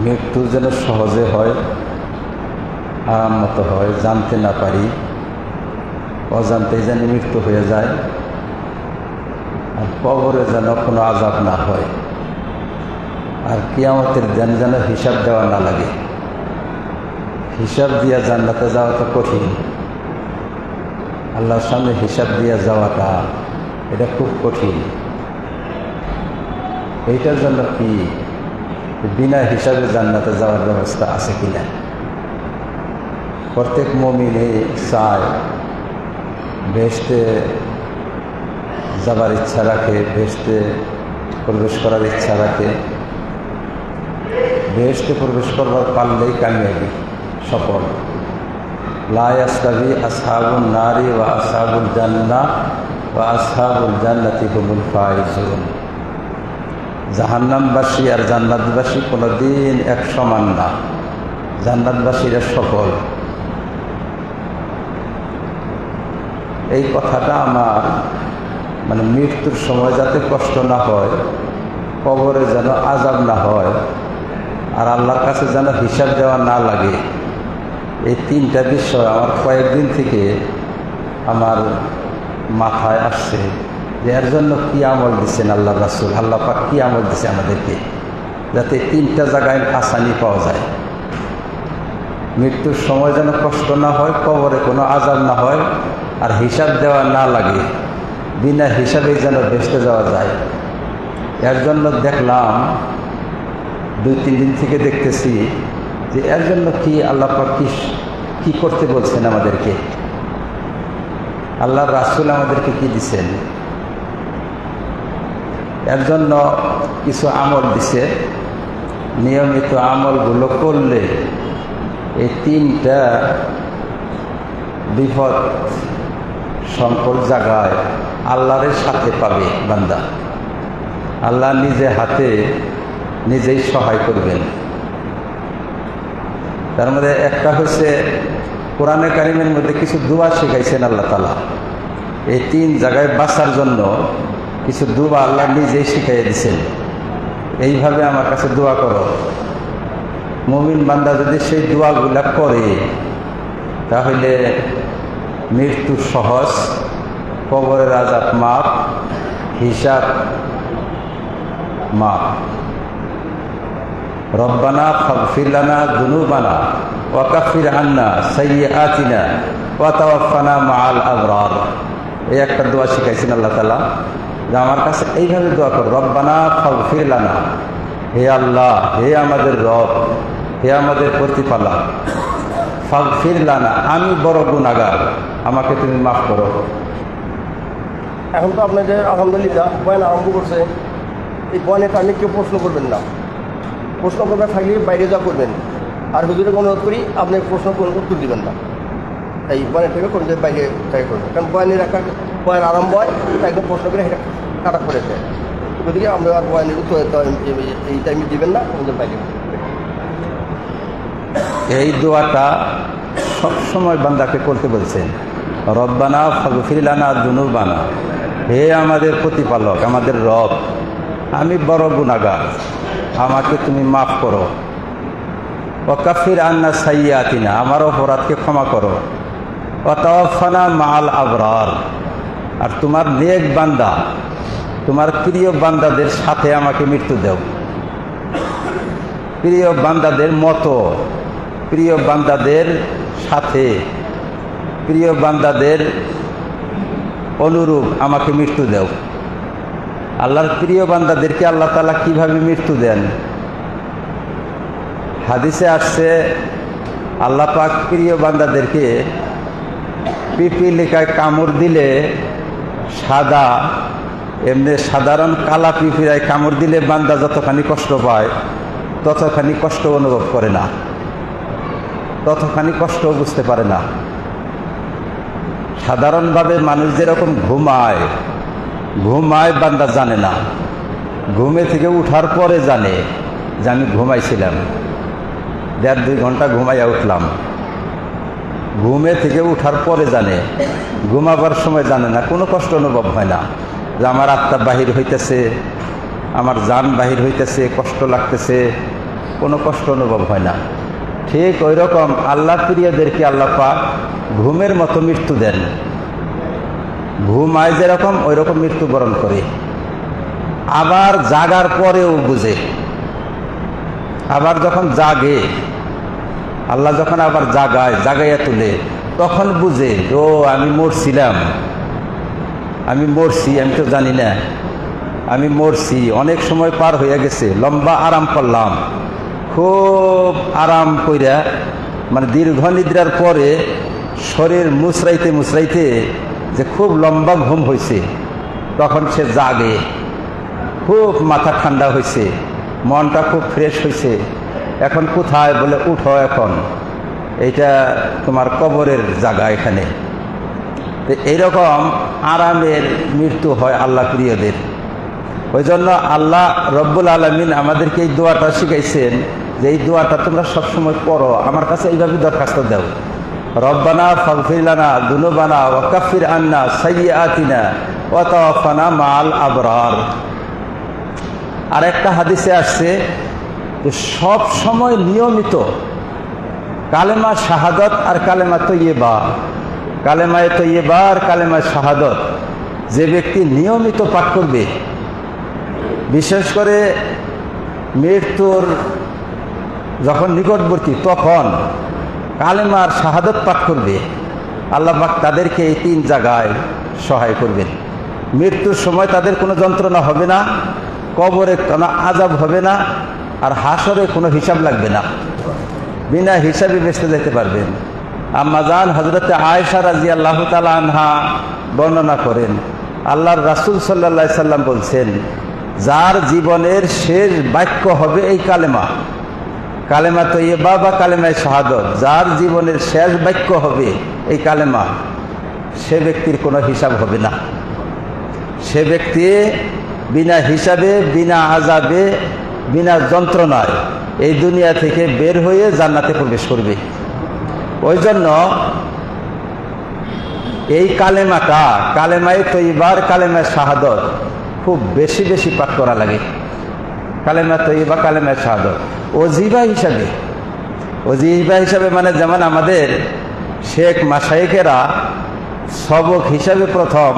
মৃত্যু যেন সহজে হয়, আরাম মতো হয়, জানতে না পারি, অজান্তেই যেন মৃত্যু হয়ে যায়, আর কবরে যেন কোনো আযাব না হয়, আর কিয়ামতের দিন যেন হিসাব দেওয়া না লাগে। হিসাব দিয়া জান্নাতে যাওয়া তো কঠিন, আল্লাহর সামনে হিসাব দিয়া যাওয়াটা এটা খুব কঠিন। এইটার জন্য কি বিনা হিসাবে জান্নাতে যাওয়ার ব্যবস্থা আছে কিনা? প্রত্যেক মুমিনই চায় বেহেশতে যাবার ইচ্ছা রাখে, বেহেশতে প্রবেশ করার ইচ্ছা রাখে। বেহেশতে প্রবেশ করবার পারলেই কামিয়াবি, সফল। লা ইয়াস্তাবি আসহাবুন নারি ওয়া আসহাবুল জান্নাহ ওয়া আসহাবুল জান্নাতি হুমুল ফাইজুন। জাহান্নামবাসী আর জান্নাতবাসী কোনোদিন এক সমান না, জান্নাতবাসীরা সফল। এই কথাটা আমার মৃত্যুর সময় যাতে কষ্ট না হয়, কবরে যেন আযাব না হয়, আর আল্লাহর কাছে যেন হিসাব দেওয়া না লাগে, এই তিনটা বিষয় আমার কয়েকদিন থেকে আমার মাথায় আসছে যে এর জন্য কী আমল দিচ্ছেন আল্লাহ রাসূল, আল্লাহ পাক কী আমল দিচ্ছে আমাদেরকে, যাতে তিনটা জায়গায় আসানি পাওয়া যায়। মৃত্যুর সময় যেন কষ্ট না হয়, কবরে কোনো আযাব না হয়, আর হিসাব দেওয়া না লাগে, বিনা হিসাবেই যেন বেহেশতে যাওয়া যায়। এর জন্য দেখলাম 2-3 দিন থেকে দেখতেছি যে এর জন্য কি আল্লাহ পাক কি করতে বলছেন আমাদেরকে, আল্লাহর রাসূল আমাদেরকে কি দিছেন। এর জন্য কিছু আমল দিছে, নিয়মিত আমলগুলো করলে এই তিনটা বিপদ সংকট জায়গায় আল্লাহর সাথে পাবে বান্দা। আল্লাহ নিজে হাতে নিজেই সহায় করবেন। তার মধ্যে একটা হচ্ছে কোরআনে কারিমের মধ্যে কিছু দোয়া শিখাইছেন আল্লাহ তাআলা। এই তিন জায়গায় বাঁচার জন্য কিছু দোয়া আল্লাহ নিজেই শিখাইয়ে দিয়েছেন। এইভাবে আমার কাছে দোয়া করো। মুমিন বান্দা যদি সেই দোয়াগুলা করে তাহলে মৃত্যু সহজ, কবরের আযাব মাফ, হিসাব মাফ। রব্বানা ফাগফির লানা যুনুবানা ওয়া কাফির আন্না সাইয়্যাতিনা ওয়া তাওয়াফানা মাআল আবরার। এই একটা দোয়া শিখাইছেন আল্লাহ তাআলা, যে আমার কাছে এইভাবে দোয়া কর, রব্বানা ফাগফির লানা, হে আল্লাহ, হে আমাদের রব, হে আমাদের প্রতিপালক, ফাগফির লানা, আমি বড় গুনাহগার, আমাকে তুমি মাফ করো। এখন তো আপনাদের আলহামদুলিল্লাহ বয়ান আরম্ভ করছে, এই বয়ানের টাইমে কেউ প্রশ্ন করবেন না, প্রশ্ন করবে থাকলে বাইরে যা করবেন। আর হুজুরকে অনুরোধ করি আপনি প্রশ্ন কোনো উত্তর দেবেন না, এই বয়ানের টাইমে করবেন, বাইরে ট্রাই করবেন। কারণ বয়ানের একটা বয়ান আরম্ভ হয়, তাই একদম প্রশ্ন করে এটা কাটা করে দেয়। গতিকে আমরা আর বয়ানের উত্তর এই টাইমে দিবেন না, আমাদের বাইরে। এই দোয়াটা সবসময় বান্দাকে করতে বলছেন, রব্বানা ফাগফির লানা যুনুবানা, হে আমাদের প্রতিপালক, আমাদের রব, আমি বড় গুনাহগার, আমাকে তুমি মাফ করো। ওয়া কাফির আন্না সাইয়্যাতিনা, আমার অপরাধকে ক্ষমা করো। ওয়া তাওয়াফানা মাআল আবরার, আর তোমার নেক বান্দা, তোমার প্রিয় বান্দাদের সাথে আমাকে মৃত্যু দাও। প্রিয় বান্দাদের মতো, প্রিয় বান্দাদের সাথে, প্রিয় বান্দাদের অনুরূপ আমাকে মৃত্যু দাও। আল্লাহর প্রিয় বান্দাদেরকে আল্লাহ তাআলা কিভাবে মৃত্যু দেন? হাদিসে আসছে আল্লাহ পাক প্রিয় বান্দাদেরকে পিপিলিকায় কামড় দিলে সাদা, এমনি সাধারণ কালা পিঁপড়ায় কামড় দিলে বান্দা যতখানি কষ্ট পায় ততখানি কষ্ট অনুভব করে না, ততখানি কষ্ট বুঝতে পারে না। সাধারণভাবে মানুষ যেরকম ঘুমায় বান্দা জানে না, ঘুমে থেকে উঠার পরে জানে যে আমি ঘুমাইছিলাম, 1.5-2 ঘন্টা ঘুমাইয়া উঠলাম। ঘুমে থেকে উঠার পরে জানে, ঘুমাবার সময় জানে না, কোনো কষ্ট অনুভব হয় না যে আমার আত্মা বাহির হইতেছে, আমার জান বাহির হইতেছে, কষ্ট লাগতেছে, কোনো কষ্ট অনুভব হয় না। ঠিক ওই রকম আল্লাহ প্রিয়দেরকে আল্লাহ পাক ঘুমের মতো মৃত্যু দেন। ঘুমায় যেরকম ওই রকম মৃত্যুবরণ করে, আবার জাগার পরেও বুঝে। আবার যখন জাগে, আল্লাহ যখন আবার জাগাইয়া তুলে, তখন বুঝে ও আমি মরছিলাম, আমি মরছি, আমি তো জানি না আমি মরছি, অনেক সময় পার হয়ে গেছে, লম্বা আরাম করলাম, খুব আরাম কইরা, মানে দীর্ঘ নিদ্রার পরে শরীর মুচড়াইতে মুচড়াইতে যে খুব লম্বা ঘুম হয়েছে, তখন সে জাগে, খুব মাথা ঠান্ডা হয়েছে, মনটা খুব ফ্রেশ হয়েছে। এখন কোথায় বলে উঠো, এখন এইটা তোমার কবরের জায়গা, এখানে। তো এইরকম আরামের মৃত্যু হয় আল্লাহ প্রিয়দের। ওই জন্য আল্লাহ রব্বুল আলামিন আমাদেরকে এই দোয়াটা শিখাইছেন যে এই দোয়াটা তোমরা সবসময় পড়ো, আমার কাছে এইভাবে দরখাস্ত দাও, রব্বানা ফাগফির লানা যুনুবানা ওয়া কাফির আন্না সাইয়্যাতিনা ওয়া তাওয়াফানা মাআল আবরার। আর একটা হাদিসে আসছে যে সব সময় নিয়মিত কালেমা শাহাদাত আর কালেমা তৈয়বা, কালেমায়ে তৈয়বা আর কালেমা শাহাদাত যে ব্যক্তি নিয়মিত পাঠ করবে, বিশেষ করে মৃত্যুর যখন নিকটবর্তী তখন কালেমার শাহাদাত পাঠ করবে, আল্লাহ পাক তাদেরকে এই 3 জায়গায় সহায় করবেন। মৃত্যুর সময় তাদের কোনো যন্ত্রণা হবে না, কবরে কোনো আযাব হবে না, আর হাসরে কোনো হিসাব লাগবে না, বিনা হিসাবে বেঁচতে যেতে পারবেন। আম্মা জান হযরতে আয়েশা রাদিয়াল্লাহু তাআলা আনহা বর্ণনা করেন, আল্লাহর রাসূল সাল্লাল্লাহু আলাইহি সাল্লাম বলছেন, যার জীবনের শেষ বাক্য হবে এই কালেমা, কালেমা তৈয়বা বা কালেমায়ে শাহাদাত, যার জীবনের শেষ বাক্য হবে এই কালেমা, সে ব্যক্তির কোনো হিসাব হবে না। সে ব্যক্তি বিনা হিসাবে, বিনা আযাবে, বিনা যন্ত্রণায় এই দুনিয়া থেকে বের হয়ে জান্নাতে প্রবেশ করবে। ওই জন্য এই কালেমাটা, কালেমায়ে তৈয়বার কালেমায়ে শাহাদাত খুব বেশি বেশি পাঠ করা লাগে। কালেমা তৈয়বা কালেমায়ে শাহাদাত ওজিফা হিসাবে, ওজিফা হিসাবে মানে যেমন আমাদের শেখ মাশায়েখেরা সবক হিসাবে প্রথম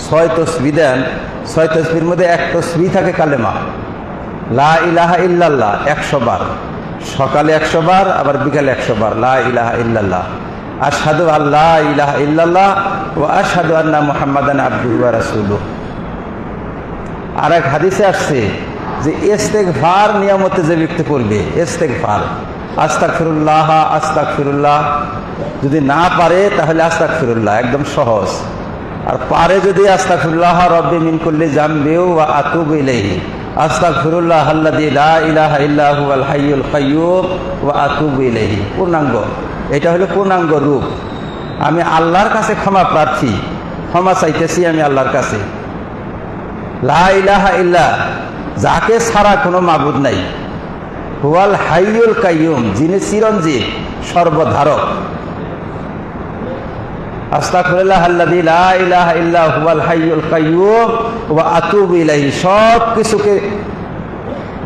6 তসবিহ দেন, 6 তসবির মধ্যে 1 তসবিহ থাকে কালেমা লা ইলাহা ইল্লাল্লাহ 100 বার, সকালে 100 বার, আবার বিকালে 100 বার লা ইলাহা ইল্লাল্লাহ, আশহাদু আল্লা ইলাহা ইল্লাল্লাহ ওয়া আশহাদু আন্না মুহাম্মাদান আবদুহু ওয়া রাসূলুহু। আর এক হাদিসে আসছে যে ইস্তেগফার নিয়মতে যে ব্যক্তি করবে, ইস্তেগফার আস্তাগফিরুল্লাহ আস্তাগফিরুল্লাহ, যদি না পারে তাহলে আস্তাগফিরুল্লাহ, একদম সহজ। আর পারে যদি আস্তাগফিরুল্লাহ রব্বি মিন কুল্লি যামবি ওয়া আতুবু ইলাইহি, আস্তাগফিরুল্লাহ আল্লাযী লা ইলাহা ইল্লা হুয়াল হাইয়ুল কাইয়্যুম ওয়া আতুবু ইলাইহি, পূর্ণাঙ্গ। এটা হলো পূর্ণাঙ্গ রূপ, আমি আল্লাহর কাছে ক্ষমা প্রার্থী, ক্ষমা চাইতেছি আমি আল্লাহর কাছে। লা ইলাহা ইল্লা, যাকে ছাড়া কোনো মাবুদ নাই, হুয়াল হাইয়ুল কাইয়্যুম, যিনি চিরঞ্জীব সর্বধারক, আস্তাগফিরুল্লাহ আল্লাযী লা ইলাহা ইল্লা হুয়াল হাইয়ুল কাইয়্যুম ওয়া আতুবু ইলাইহি, সব কিছুকে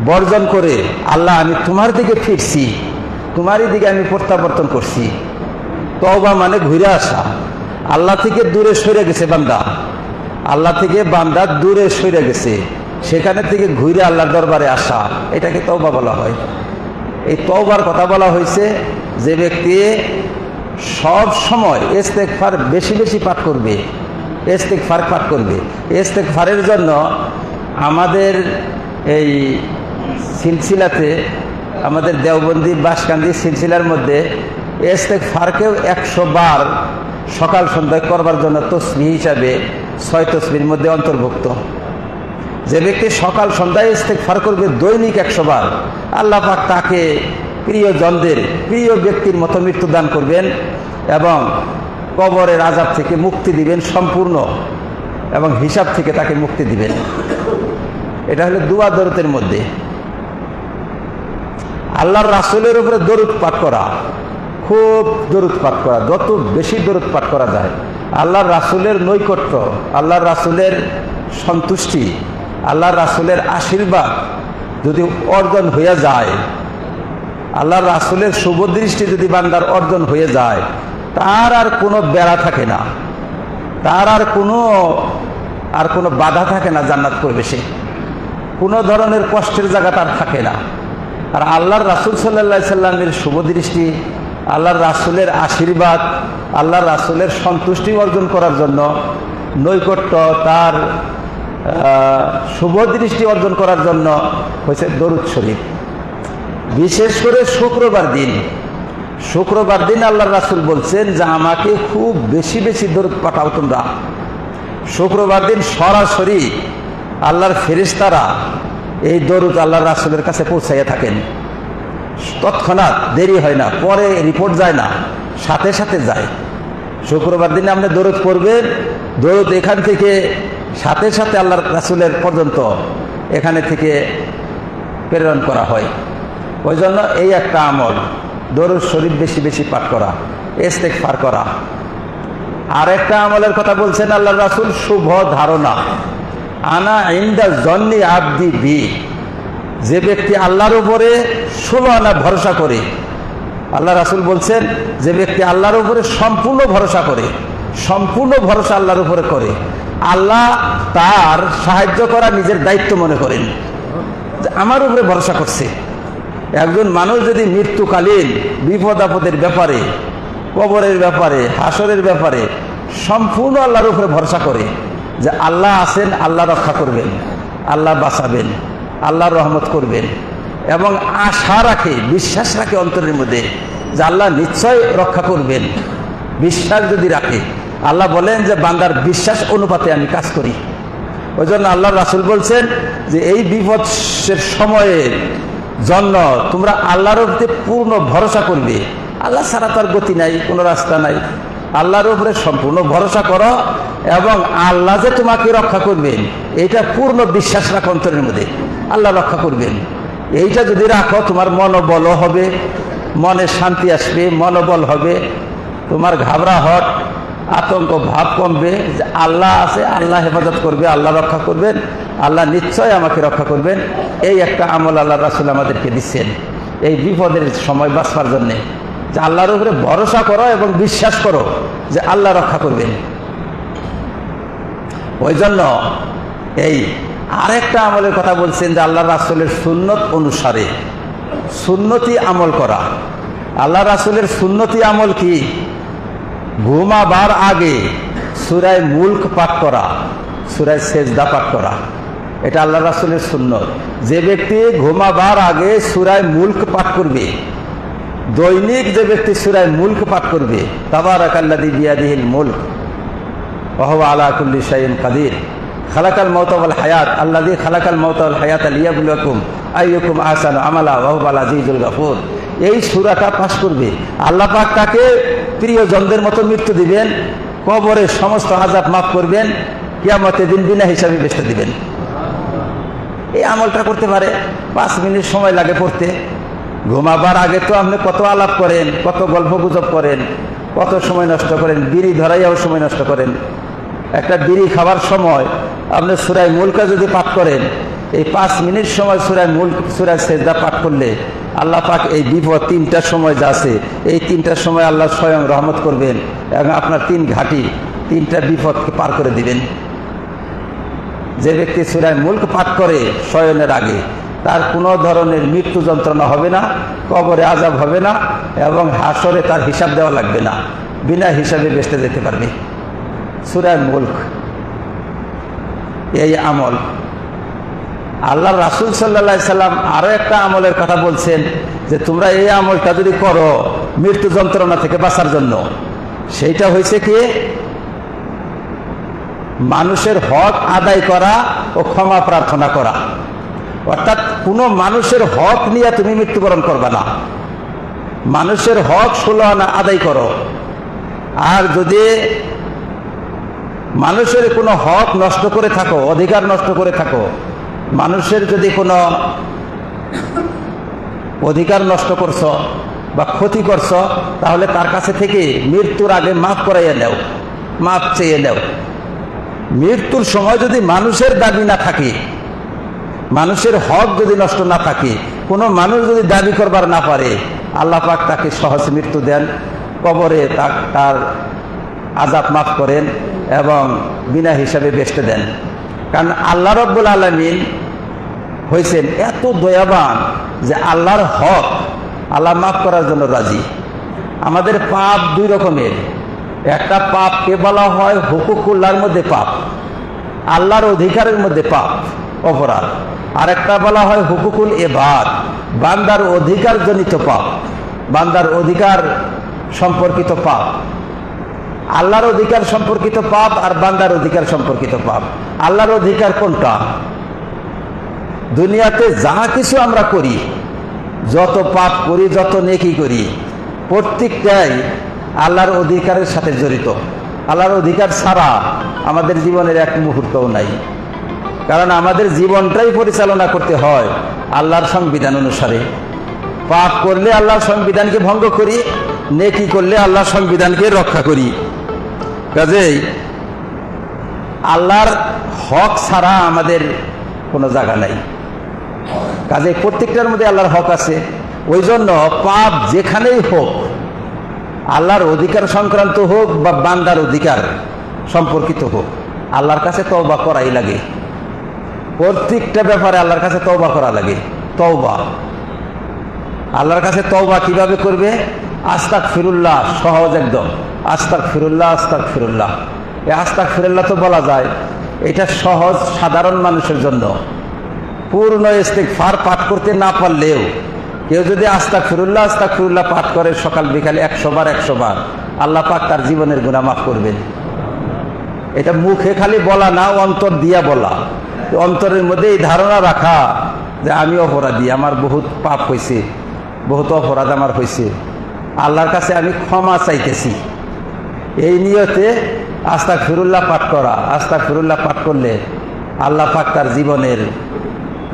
বর্জন করে আল্লাহ আমি তোমার দিকে ফিরছি, তোমারই দিকে আমি প্রত্যাবর্তন করছি। তওবা মানে ঘুরে আসা, আল্লাহ থেকে দূরে সরে গেছে বান্দা, আল্লাহ থেকে বান্দা দূরে সরে গেছে, সেখানে থেকে ঘুরে আল্লাহর দরবারে আসা, এটাকে তওবা বলা হয়। এই তওবার কথা বলা হয়েছে যে ব্যক্তি সব সময় ইস্তেগফার বেশি বেশি পাঠ করবে, ইস্তেগফার পাঠ করবে। ইস্তেগফারের জন্য আমাদের এই সিলসিলাতে, আমাদের দেওবন্দি বাসকান্দি সিলসিলার মধ্যে ইস্তেগফারকেও 100 বার সকাল সন্ধ্যায় করবার জন্য তসবিহ হিসাবে 6 তসবির মধ্যে অন্তর্ভুক্ত। যে ব্যক্তি সকাল সন্ধ্যায় ইস্তেগফার করবে দৈনিক 100 বার, আল্লাহ পাক তাকে প্রিয়জনদের, প্রিয় ব্যক্তির মতো মৃত্যু দান করবেন এবং কবরের আযাব থেকে মুক্তি দিবেন সম্পূর্ণ, এবং হিসাব থেকে তাকে মুক্তি দিবেন। এটা হলো দুয়া দরুদের মধ্যে। আল্লাহর রাসূলের উপরে দরুদ পাঠ করা, খুব দরুদ পাঠ করা, যত বেশি দরুদ পাঠ করা যায়, আল্লাহর রাসূলের নৈকট্য, আল্লাহর রাসূলের সন্তুষ্টি, আল্লাহর রাসূলের আশীর্বাদ যদি অর্জন হয়ে যায়, আল্লাহর রাসূলের শুভ দৃষ্টি যদি বান্দার অর্জন হয়ে যায়, তার আর কোনো বেড়া থাকে না, তার আর কোনো বাধা থাকে না জান্নাত প্রবেশে। কোনো ধরনের কষ্টের জায়গা তার থাকে না। আর আল্লাহর রাসূল সাল্লাল্লাহু আলাইহি সাল্লামের শুভ দৃষ্টি, আল্লাহর রাসূলের আশীর্বাদ, আল্লাহর রাসূলের সন্তুষ্টি অর্জন করার জন্য, নৈকট্য, তার শুভ দৃষ্টি অর্জন করার জন্য হয়েছে দরুদ শরীফ। বিশেষ করে শুক্রবার দিন আল্লাহর রাসূল বলছেন যে আমাকে খুব বেশি বেশি দরুদ পাঠাও তোমরা। শুক্রবার দিন সরাসরি আল্লাহর ফেরেশতারা এই দরুদ আল্লাহর রাসূলের কাছে পৌঁছাইয়া থাকেন। তৎক্ষণাৎ, দেরি হয় না, পরে রিপোর্ট যায় না, সাথে সাথে যায়। শুক্রবার দিনে আপনি দরুদ পড়বেন, দরুদ এখান থেকে সাথে সাথে আল্লাহর রাসূলের পর্যন্ত এখানে থেকে প্রেরণ করা হয়। ওই জন্য এই একটা আমল, দরুদ শরীফ বেশি বেশি পাঠ করা, ইস্তেগফার করা। আর একটা আমলের কথা বলছেন আল্লাহর রাসূল, শুভ ধারণা। আনা ইনদা জন্নি আবদি বি, যে ব্যক্তি আল্লাহর উপরে ষোলো আনা ভরসা করে, আল্লাহ রাসূল বলছেন যে ব্যক্তি আল্লাহর উপরে সম্পূর্ণ ভরসা করে, সম্পূর্ণ ভরসা আল্লাহর উপরে করে, আল্লাহ তার সাহায্য করা নিজের দায়িত্ব মনে করেন, যে আমার উপরে ভরসা করছে। একজন মানুষ যদি মৃত্যুকালীন বিপদ আপদের ব্যাপারে, কবরের ব্যাপারে, হাসরের ব্যাপারে সম্পূর্ণ আল্লাহর উপরে ভরসা করে, যে আল্লাহ আছেন, আল্লাহ রক্ষা করবেন, আল্লাহ বাঁচাবেন, আল্লাহর রহমত করবেন, এবং আশা রাখে, বিশ্বাস রাখে অন্তরের মধ্যে যে আল্লাহ নিশ্চয় রক্ষা করবেন, বিশ্বাস যদি রাখে, আল্লাহ বলেন যে বান্দার বিশ্বাস অনুপাতে আমি কাজ করি। ওই জন্য আল্লাহর রাসূল বলছেন যে এই বিপদের সময়ের জন্য তোমরা আল্লাহর উপরে পূর্ণ ভরসা করবে। আল্লাহ ছাড়া তার গতি নাই, কোনো রাস্তা নাই। আল্লাহর উপরে সম্পূর্ণ ভরসা করো, এবং আল্লাহ যে তোমাকে রক্ষা করবেন এইটা পূর্ণ বিশ্বাস রাখো অন্তরের মধ্যে, আল্লাহ রক্ষা করবেন। এইটা যদি রাখো, তোমার মনোবল হবে, মনে শান্তি আসবে, মনোবল হবে, তোমার ঘাবড়াহট, আতঙ্ক ভাব কমবে, যে আল্লাহ আছে, আল্লাহ হেফাজত করবে, আল্লাহ রক্ষা করবেন, আল্লাহ নিশ্চয় আমাকে রক্ষা করবেন। এই একটা আমল আল্লাহ রাসূল আমাদেরকে দিচ্ছেন এই বিপদের সময় বাঁচবার জন্যে, যে আল্লাহর উপরে ভরসা করো এবং বিশ্বাস করো যে আল্লাহ রক্ষা করবেন। ওই জন্য এই আরেকটা আমলের কথা বলছেন যে আল্লাহ রাসূলের সুন্নত অনুসারে সুন্নতি আমল করা। আল্লাহ রাসূলের সুন্নতি আমল কি? ঘুমাবার আগে সূরা মুলক পাঠ করা, সূরা সেজদা পাঠ করা, এটা আল্লাহ রাসূলের সুন্নত। যে ব্যক্তি ঘুমাবার আগে সূরা মুলক পাঠ করবে, দৈনিক যে ব্যক্তি সূরা মুলক পাঠ করবে, তাবারাকাল্লাযী বিয়াদিহিল মুলক ওয়া হুয়া আলা কুল্লি শাইইন কাদির, খালাকাল মাউতা ওয়াল হায়াত, আল্লাযী খালাকাল মাউতা ওয়াল হায়াতা লিয়াবলুয়াকুম আইয়ুকুম আহসানু আমালা ওয়া হুয়াল আজিজুল গাফুর। এই সূরাটা পাঠ করবে, আল্লাহ পাক তাকে প্রিয়জনদের মতো মৃত্যু দিবেন, কবরে সমস্ত আযাব মাফ করবেন, কিয়ামতের দিন বিনা হিসাবে বেহেশতে দিবেন। এই আমলটা করতে পারে, 5 মিনিট সময় লাগে পড়তে। ঘুমাবার আগে তো আপনি কত আলাপ করেন, কত গল্প গুজব করেন, কত সময় নষ্ট করেন, বিড়ি ধরাইয়াও সময় নষ্ট করেন। একটা বিড়ি খাবার সময় আপনি সূরা মুলকা যদি পাঠ করেন, এই 5 মিনিট সময় সূরা মুলক, সূরা সেজদা পাঠ করলে আল্লাহ পাক এই বিপদ 3টা সময় যা আছে, এই 3টার সময় আল্লাহ স্বয়ং রহমত করবেন এবং আপনার 3 ঘাটি 3টা বিপদকে পার করে দিবেন। যে ব্যক্তি সূরা মুলক পাঠ করে শয়নের আগে, তার কোনো ধরনের মৃত্যু যন্ত্রণা হবে না, কবরে আযাব হবে না, এবং হাসরে তার হিসাব দেওয়া লাগবে না, বিনা হিসাবে বেহেশতে যেতে পারবে। সূরা মুলক এই আমল। আল্লাহ রাসূল সাল্লাল্লাহু আলাইহি সাল্লাম আরো একটা আমলের কথা বলছেন যে তোমরা এই আমলটা যদি করো মৃত্যু যন্ত্রণা থেকে বাঁচার জন্য, সেইটা হয়েছে কি? মানুষের হক আদায় করা ও ক্ষমা প্রার্থনা করা। অর্থাৎ কোনো মানুষের হক নিয়ে তুমি মৃত্যুবরণ করবে না, মানুষের হক 16 আনা আদায় করো। আর যদি মানুষের কোনো হক নষ্ট করে থাকো, অধিকার নষ্ট করে থাকো, মানুষের যদি কোনো অধিকার নষ্ট করছো বা ক্ষতি করছো, তাহলে তার কাছে থেকে মৃত্যুর আগে মাফ করাইয়া নেও, মাফ চেয়ে নেও। মৃত্যুর সময় যদি মানুষের দাবি না থাকে, মানুষের হক যদি নষ্ট না থাকে, কোনো মানুষ যদি দাবি করবার না পারে, আল্লাহ পাক তাকে সহজ মৃত্যু দেন, কবরে তার আযাব মাফ করেন এবং বিনা হিসাবে বেহেশতে দেন। কারণ আল্লাহ রাব্বুল আলামিন হয়েছেন এত দয়াবান যে আল্লাহর হক আল্লাহ মাফ করার জন্য রাজি। আমাদের পাপ দুই রকমের, একটা পাপকে বলা হয় হুকুকুল্লাহর মধ্যে পাপ, আল্লাহর অধিকারের মধ্যে পাপ অপরাধ, আর একটা বলা হয় হুকুকুল ইবাদ, বান্দার অধিকার জনিত পাপ, বান্দার অধিকার সম্পর্কিত পাপ। আল্লাহর অধিকার সম্পর্কিত পাপ আর বান্দার অধিকার সম্পর্কিত পাপ। আল্লাহর অধিকার কোনটা? দুনিয়াতে যা কিছু আমরা করি, যত পাপ করি, যত নেকি করি, প্রত্যেকটাই আল্লাহর অধিকারের সাথে জড়িত। আল্লাহর অধিকার ছাড়া আমাদের জীবনের এক মুহূর্তও নাই। কারণ আমাদের জীবনটাই পরিচালনা করতে হয় আল্লাহর সংবিধান অনুসারে। পাপ করলে আল্লাহর সংবিধানকে ভঙ্গ করি, নেকি করলে আল্লাহর সংবিধানকে রক্ষা করি। কাজেই আল্লাহর হক ছাড়া আমাদের কোনো জায়গা নাই। কাজে প্রত্যেকটার মধ্যে আল্লাহর হক আছে। ওই জন্য পাপ যেখানেই হোক, আল্লাহর অধিকার সংক্রান্ত হোক বা বান্দার অধিকার সম্পর্কিত হোক, আল্লাহর কাছে তওবা করাই লাগে। প্রত্যেকটা ব্যাপারে আল্লাহর কাছে তওবা করা লাগে। তওবা আল্লাহর কাছে তওবা কিভাবে করবে? আস্তাগফিরুল্লাহ, সহজ একদম। আস্তাগফিরুল্লাহ, আস্তাগফিরুল্লাহ। এই আস্তাগফিরুল্লাহ তো বলা যায়, এটা সহজ সাধারণ মানুষের জন্য। পূর্ণ ইস্তিগফার পাঠ করতে না পারলেও কেউ যদি আস্তাগফিরুল্লাহ, আস্তাগফিরুল্লাহ পাঠ করে সকাল বিকালে 100 বার 100 বার, আল্লাহ পাক তার জীবনের গুনাহ মাফ করবেন। এটা মুখে খালি বলা না, অন্তর দিয়া বলা। অন্তরের মধ্যে এই ধারণা রাখা যে আমি অপরাধী, আমার বহুত পাপ হয়েছে, বহুত অপরাধ আমার হয়েছে, আল্লাহর কাছে আমি ক্ষমা চাইতেছি। এই নিয়তে আস্তাগফিরুল্লাহ পাঠ করা। আস্তাগফিরুল্লাহ পাঠ করলে আল্লাহ পাক তার জীবনের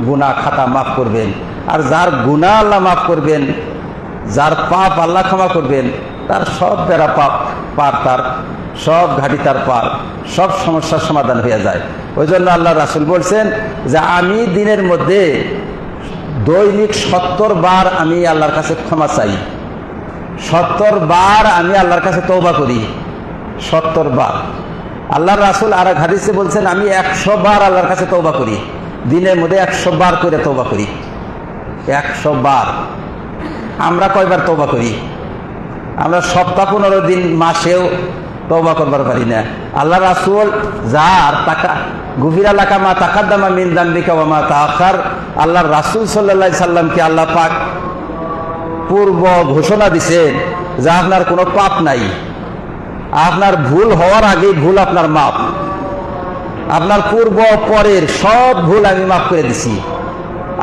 গুনাহ খাতা মাফ করবেন। আর যার গুনাহ আল্লাহ মাফ করবেন, যার পাপ আল্লাহ ক্ষমা করবেন, তার সব বেড়া পার, তার সব ঘাটি তার পার, সব সমস্যার সমাধান হয়ে যায়। ওই জন্য আল্লাহ রাসূল বলছেন যে আমি দিনের মধ্যে দৈনিক 70 বার আমি আল্লাহর কাছে ক্ষমা চাই, 70 বার আমি আল্লাহর কাছে তওবা করি, 70 বার। আল্লাহ রাসূল আর এক হাদিসে বলছেন আমি 100 বার আল্লাহর কাছে তওবা করি, দিনের মধ্যে 100 বার করে তওবা করি। 100 বার। আমরা কয়বার তওবা করি? আমরা সপ্তাহ 15 দিন, মাসেও তওবা করবার পারি না। আল্লাহ রাসূল যার টাকা গুফিরা লাকা মা তাকাদ্দামা মিন যামবিকা ওয়া মা তাআখার, আল্লাহ রাসূল সাল্লাল্লাহু আলাইহি সাল্লামকে আল্লাহ পাক পূর্ব ঘোষণা দিয়েছেন যে আপনার কোনো পাপ নাই, আপনার ভুল হওয়ার আগেই ভুল আপনার মাপ, আপনার পূর্ব পরের সব ভুল আমি মাফ করে দিছি,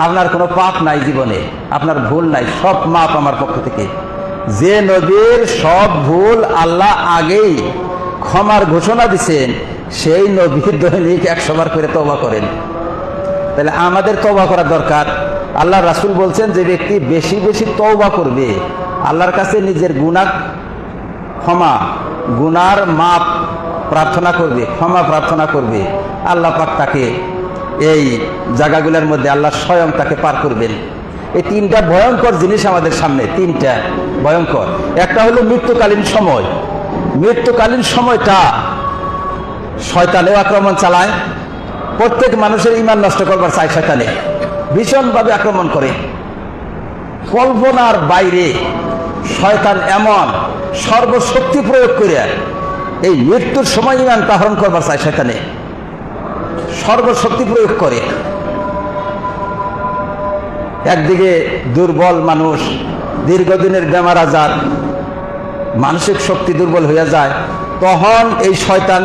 আপনার কোনো পাপ নাই জীবনে, আপনার ভুল নাই, সব মাপ আমার পক্ষ থেকে। যে নবীর সব ভুল আল্লাহ আগেই ক্ষমার ঘোষণা দিচ্ছেন, সেই নবীর দৈনিক 100 বার করে তওবা করেন। তাহলে আমাদের তওবা করা দরকার। আল্লাহ রাসূল বলছেন যে ব্যক্তি বেশি বেশি তওবা করবে, আল্লাহর কাছে নিজের গুনাহ ক্ষমা, গুনার মাপ প্রার্থনা করবে, ক্ষমা প্রার্থনা করবে, আল্লাহ পাক তাকে এই জায়গাগুলোর মধ্যে আল্লাহ স্বয়ং তাকে পার করবেন। এই 3টা ভয়ঙ্কর জিনিস আমাদের সামনে, 3টা ভয়ঙ্কর। একটা হলো মৃত্যুকালীন সময়। মৃত্যুকালীন সময়টা শয়তানেও আক্রমণ চালায়, প্রত্যেক মানুষের ঈমান নষ্ট করবার চায় শয়তানে, ভীষণভাবে আক্রমণ করে। কল্পনার বাইরে শয়তান এমন সর্বশক্তি প্রয়োগ করে এই মৃত্যুর সময় ঈমানটা হরণ করবার চায় শয়তানে, সর্বশক্তি প্রয়োগ করে। একদিকে দুর্বল মানুষ, দীর্ঘদিনের বেমার আজার, মানসিক শক্তি দুর্বল হয়ে যায়, তখন এই শয়তান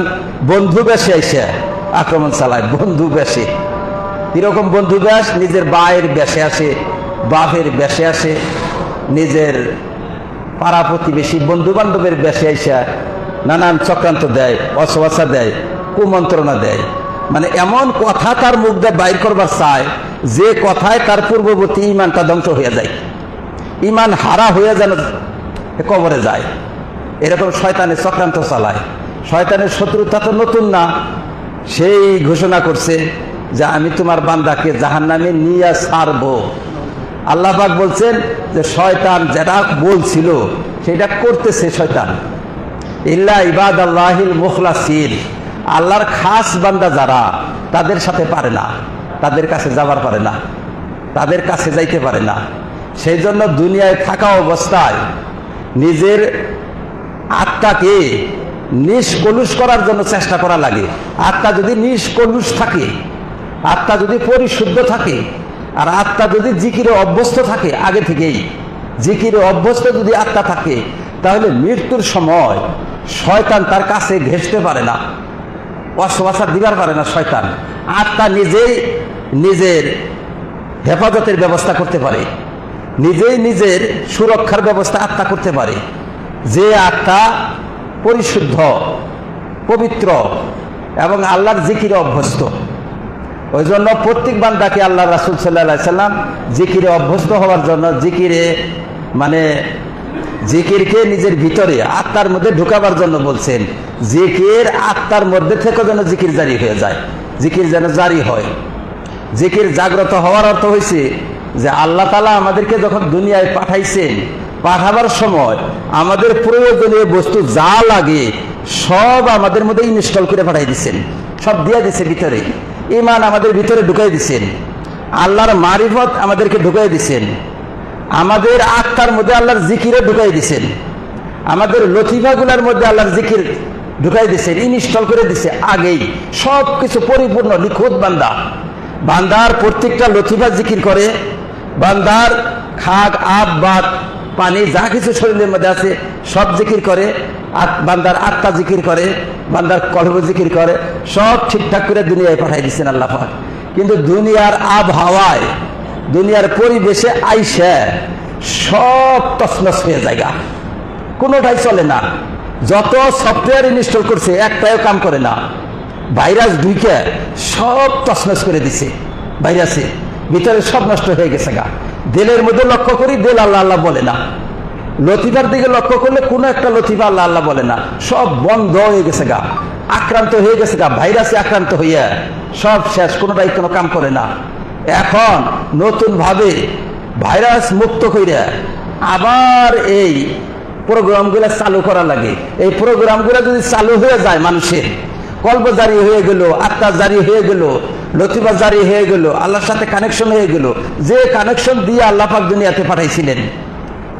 বন্ধু বেশে এসে আক্রমণ চালায়। বন্ধু বেশে কিরকম বন্ধু বেশ? নিজের ভাইয়ের বেশে আসে, বাপের বেশে আসে, নিজের পাড়া প্রতিবেশী বন্ধু বান্ধবের বেশে এসে নানান চক্রান্ত দেয়, অসবাসা দেয়, কুমন্ত্রণা দেয়। মানে এমন কথা তার মুখ দিয়ে বাইর করবার চায় যে কথায় তার পূর্ববর্তী ঈমানটা ধ্বংস হয়ে যায়, ঈমান হারা হয়ে যেন কবরে যায়। এরকম শয়তানের চক্রান্ত চালায়। শয়তানের শত্রুতা তো নতুন না, সেই ঘোষণা করছে যে আমি তোমার বান্দাকে জাহান্নামে নিয়ে ছাড়বো। আল্লাহ পাক বলছেন যে শয়তান যেটা বলছিল সেটা করতেছে শয়তান। ইল্লা ইবাদাল্লাহিল মুখলাসিন, আল্লাহর খাস বান্দা যারা, তাদের সাথে পারে না, তাদের কাছে যাবার পারে না, তাদের কাছে যাইতে পারে না। সেই জন্য দুনিয়ায় থাকা অবস্থায় নিজের আত্মাকে নিষ্কলুষ করার জন্য চেষ্টা করা লাগে। আত্মা যদি নিষ্কলুষ থাকে, আত্মা যদি পরিশুদ্ধ থাকে, আর আত্মা যদি জিকিরে অভ্যস্ত থাকে, আগে থেকেই জিকিরে অভ্যস্ত যদি আত্মা থাকে, তাহলে মৃত্যুর সময় শয়তান তার কাছে ঘেঁষতে পারে না, অশ্বাসা দিবার পারে না শয়তান। আত্মা নিজেই নিজের হেফাজতের ব্যবস্থা করতে পারে, নিজেই নিজের সুরক্ষার ব্যবস্থা আত্মা করতে পারে। যে আত্মা পরিশুদ্ধ, পবিত্র এবং আল্লাহর জিকিরে অভ্যস্ত। ওই জন্য প্রত্যেক বান্দাকে আল্লাহ রাসূল সাল্লাল্লাহু আলাইহি সাল্লাম জিকিরে অভ্যস্ত হওয়ার জন্য, জিকিরে মানে জিকিরকে নিজের ভিতরে আত্মার মধ্যে ঢুকাবার জন্য বলছেন। জিকির আত্মার মধ্যে থেকে যেন জিকির জারি হয়ে যায়, জিকির যেন জারি হয়। জিকির জাগ্রত হওয়ার অর্থ হয়েছে যে আল্লাহ তাআলা আমাদেরকে যখন দুনিয়ায় পাঠাইছেন, পাঠাবার সময় আমাদের প্রয়োজনীয় বস্তু যা লাগে সব আমাদের মধ্যে ইনস্টল করে পাঠাই দিচ্ছেন, সব দিয়ে দিচ্ছে ভিতরে। ঈমান আমাদের ভিতরে ঢুকাই দিচ্ছেন, আল্লাহর মারিফত আমাদেরকে ঢুকাই দিচ্ছেন, আমাদের আত্মার মধ্যে আল্লাহর জিকিরে ঢুকাই দিচ্ছেন, আমাদের লতিফাগুলোর মধ্যে আল্লাহর জিকির ঢুকাই দিচ্ছেন, ইনস্টল করে দিচ্ছে আগেই। সব কিছু পরিপূর্ণ নিখুঁত বান্দা, বান্দার প্রত্যেকটা লতিফা জিকির করে, বান্দার খাক আব বাত পানি যা কিছু শরীরের মধ্যে আছে সব জিকির করে, বান্দার আত্মা জিকির করে, বান্দার কলব জিকির করে, সব ঠিকঠাক করে দুনিয়ায় পাঠাই দিচ্ছেন আল্লাহ পাক। কিন্তু দুনিয়ার আবহাওয়ায়, দুনিয়ার পরিবেশে আইসা সব তছনছ হয়ে জায়গা, কোনোটাই চলে না। যত সফটওয়্যার ইনস্টল করছে একটাও কাম করে না। ভাইরাস ঢুকে সব তছনছ করে দিছে, ভাইরাসে ভিতরে সব নষ্ট হয়ে গেছে গা। দিলের মধ্যে লক্ষ্য করি, দিল আল্লাহ আল্লাহ বলে না। লতিফার দিকে লক্ষ্য করলে কোনো একটা লতিফা আল্লাহ আল্লাহ বলে না, সব বন্ধ হয়ে গেছে গা, আক্রান্ত হয়ে গেছে গা, ভাইরাসে আক্রান্ত হইয়া সব শেষ, কোনোটাই কোনো কাম করে না। এখন নতুন ভাবে ভাইরাস মুক্ত কইরা আবার এই প্রোগ্রামগুলো চালু করা লাগে। এই প্রোগ্রামগুলো যদি চালু হয়ে যায়, মানুষের কল্প জারি হয়ে গেল, আত্মা জারি হয়ে গেল, লতিফা জারি হয়ে গেল, আল্লাহর সাথে কানেকশন হয়ে গেল। যে কানেকশন দিয়ে আল্লাহ পাক দুনিয়াতে পাঠাইছিলেন,